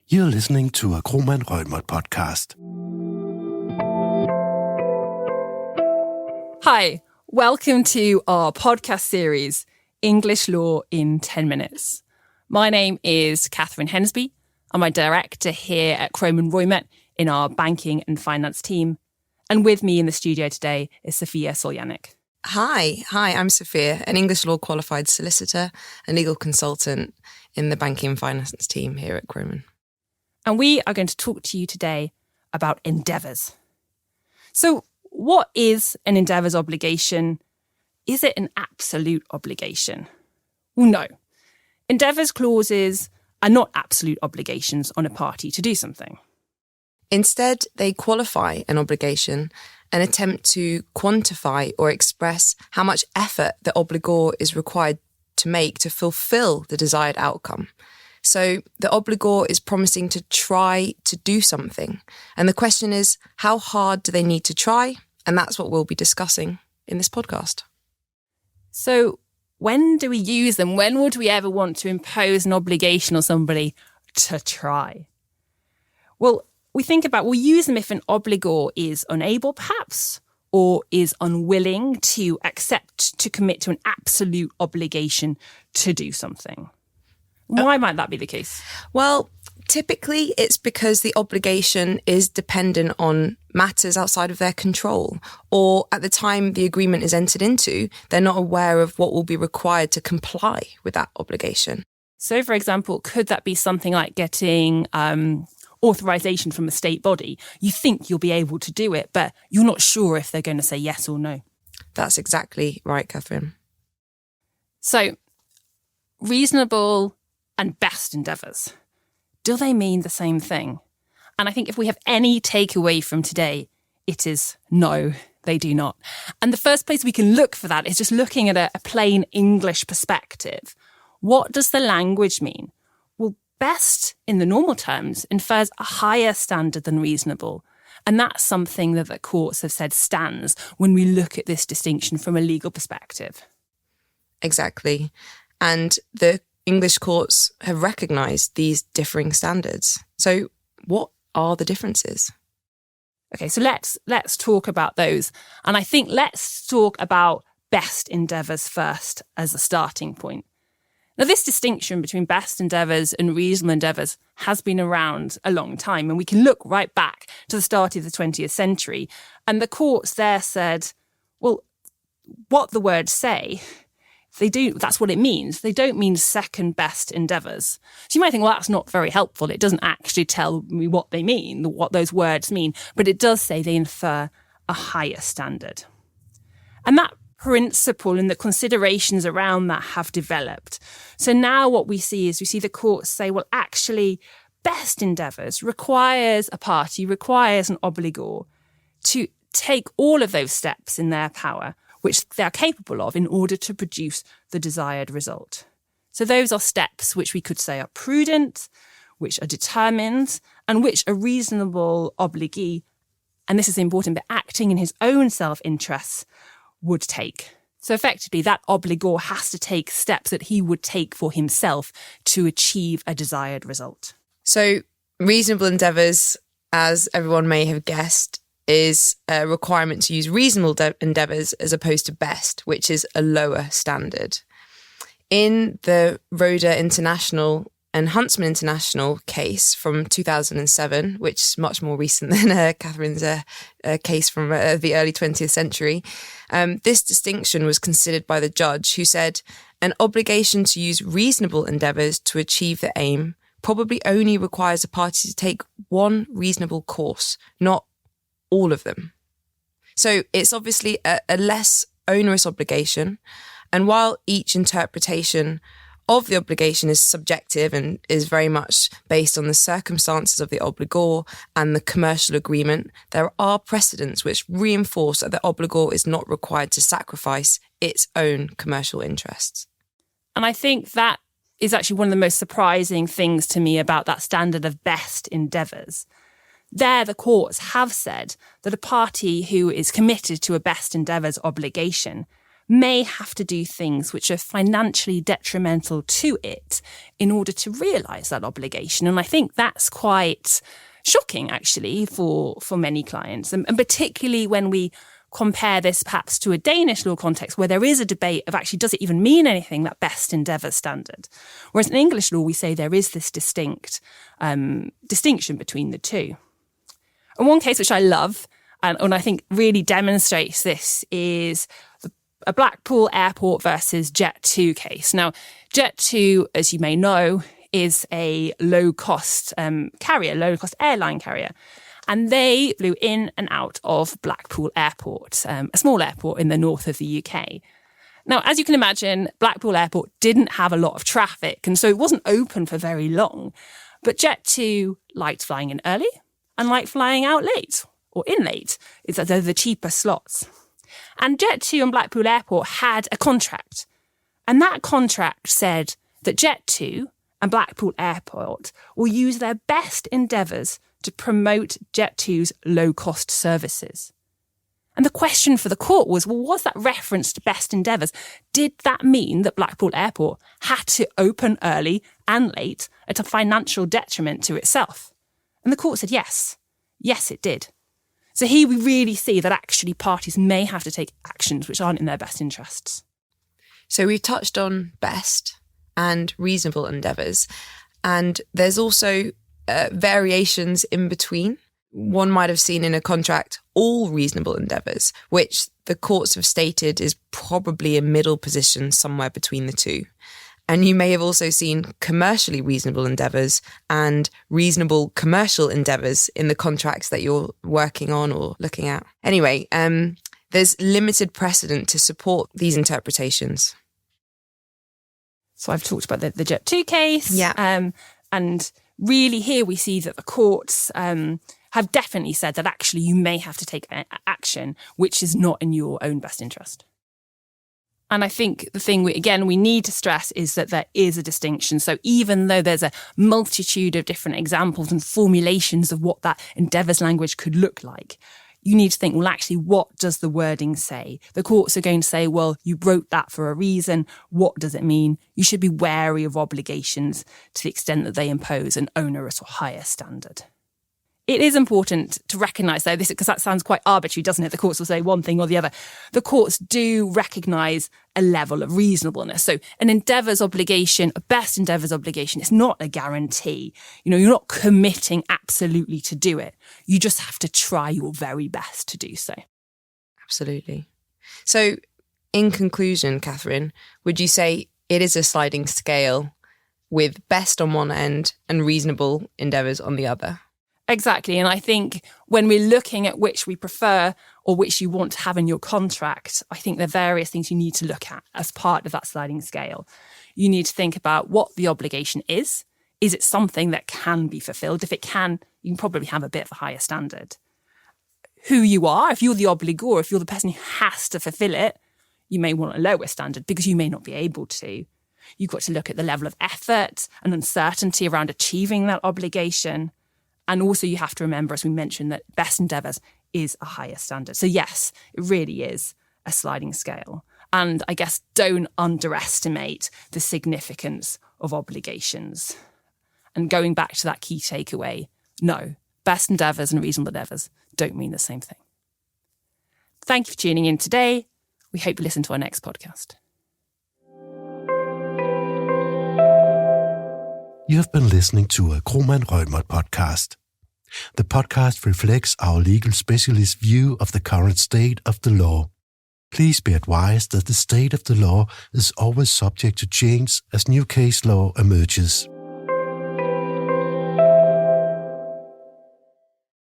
You're listening to a Kumaran podcast. Hi, welcome to our podcast series, English Law in 10 Minutes. My name is Katherine Hensby. I'm a director here at Kumaran in our banking and finance team. And with me in the studio today is Sophia Solyanyk. Hi, I'm Sophia, an English law qualified solicitor and legal consultant in the banking and finance team here at Kumaran. And we are going to talk to you today about endeavours. So what is an endeavours obligation? Is it an absolute obligation? Well, no. Endeavours clauses are not absolute obligations on a party to do something. Instead, they qualify an obligation and attempt to quantify or express how much effort the obligor is required to make to fulfil the desired outcome. So the obligor is promising to try to do something. And the question is, how hard do they need to try? And that's what we'll be discussing in this podcast. So when do we use them? When would we ever want to impose an obligation on somebody to try? Well, we'll use them if an obligor is unable, perhaps, or is unwilling to accept to commit to an absolute obligation to do something. Why might that be the case? Well, typically it's because the obligation is dependent on matters outside of their control, or at the time the agreement is entered into, they're not aware of what will be required to comply with that obligation. So, for example, could that be something like getting authorization from a state body? You think you'll be able to do it, but you're not sure if they're going to say yes or no. That's exactly right, Katherine. So, reasonable and best endeavours, do they mean the same thing? And I think if we have any takeaway from today, it is no, they do not. And the first place we can look for that is just looking at a plain English perspective. What does the language mean? Well, best in the normal terms infers a higher standard than reasonable. And that's something that the courts have said stands when we look at this distinction from a legal perspective. Exactly. And the English courts have recognised these differing standards. So what are the differences? Okay, so let's talk about those. And I think let's talk about best endeavours first as a starting point. Now, this distinction between best endeavours and reasonable endeavours has been around a long time, and we can look right back to the start of the 20th century. And the courts there said, well, what the words say, that's what it means. They don't mean second best endeavours. So you might think, well, that's not very helpful. It doesn't actually tell me what they mean, what those words mean. But it does say they infer a higher standard. And that principle and the considerations around that have developed. So now what we see the courts say, well, actually, best endeavours requires an obligor to take all of those steps in their power which they are capable of in order to produce the desired result. So those are steps which we could say are prudent, which are determined, and which a reasonable obligee, and this is important, but acting in his own self-interests, would take. So effectively, that obligor has to take steps that he would take for himself to achieve a desired result. So reasonable endeavours, as everyone may have guessed, is a requirement to use reasonable endeavours as opposed to best, which is a lower standard. In the Roda International and Huntsman International case from 2007, which is much more recent than Katherine's case from the early 20th century, this distinction was considered by the judge, who said an obligation to use reasonable endeavours to achieve the aim probably only requires a party to take one reasonable course, not all of them. So it's obviously a less onerous obligation. And while each interpretation of the obligation is subjective and is very much based on the circumstances of the obligor and the commercial agreement, there are precedents which reinforce that the obligor is not required to sacrifice its own commercial interests. And I think that is actually one of the most surprising things to me about that standard of best endeavours. There, the courts have said that a party who is committed to a best endeavours obligation may have to do things which are financially detrimental to it in order to realise that obligation. And I think that's quite shocking, actually, for many clients, and particularly when we compare this perhaps to a Danish law context where there is a debate of actually, does it even mean anything, that best endeavour standard? Whereas in English law, we say there is this distinct distinction between the two. And one case which I love, and I think really demonstrates this, is a Blackpool Airport versus Jet2 case. Now, Jet2, as you may know, is a low-cost low-cost airline carrier. And they flew in and out of Blackpool Airport, a small airport in the north of the UK. Now, as you can imagine, Blackpool Airport didn't have a lot of traffic, and so it wasn't open for very long. But Jet2 liked flying in early and liked flying out late, or in late. They're the cheaper slots. And Jet2 and Blackpool Airport had a contract. And that contract said that Jet2 and Blackpool Airport will use their best endeavours to promote Jet2's low-cost services. And the question for the court was, well, was that reference to best endeavours? Did that mean that Blackpool Airport had to open early and late at a financial detriment to itself? And the court said yes. Yes, it did. So here we really see that actually parties may have to take actions which aren't in their best interests. So we've touched on best and reasonable endeavours, and there's also variations in between. One might have seen in a contract all reasonable endeavours, which the courts have stated is probably a middle position somewhere between the two. And you may have also seen commercially reasonable endeavours and reasonable commercial endeavours in the contracts that you're working on or looking at. Anyway, there's limited precedent to support these interpretations. So I've talked about the Jet2 case. Yeah. And really here we see that the courts have definitely said that actually you may have to take action which is not in your own best interest. And I think the thing we need to stress is that there is a distinction. So even though there's a multitude of different examples and formulations of what that endeavours language could look like, you need to think, well, actually, what does the wording say? The courts are going to say, well, you wrote that for a reason. What does it mean? You should be wary of obligations to the extent that they impose an onerous or higher standard. It is important to recognise, though, this because that sounds quite arbitrary, doesn't it? The courts will say one thing or the other. The courts do recognise a level of reasonableness. So an endeavours obligation, a best endeavours obligation, is not a guarantee. You're not committing absolutely to do it. You just have to try your very best to do so. Absolutely. So in conclusion, Katherine, would you say it is a sliding scale with best on one end and reasonable endeavours on the other? Exactly. And I think when we're looking at which we prefer or which you want to have in your contract, I think there are various things you need to look at as part of that sliding scale. You need to think about what the obligation is. Is it something that can be fulfilled? If it can, you can probably have a bit of a higher standard. Who you are, if you're the obligor, if you're the person who has to fulfill it, you may want a lower standard because you may not be able to. You've got to look at the level of effort and uncertainty around achieving that obligation. And also you have to remember, as we mentioned, that best endeavours is a higher standard. So yes, it really is a sliding scale. And I guess don't underestimate the significance of obligations. And going back to that key takeaway, no, best endeavours and reasonable endeavours don't mean the same thing. Thank you for tuning in today. We hope you listen to our next podcast. You have been listening to a Kumaran podcast. The podcast reflects our legal specialist view of the current state of the law. Please be advised that the state of the law is always subject to change as new case law emerges.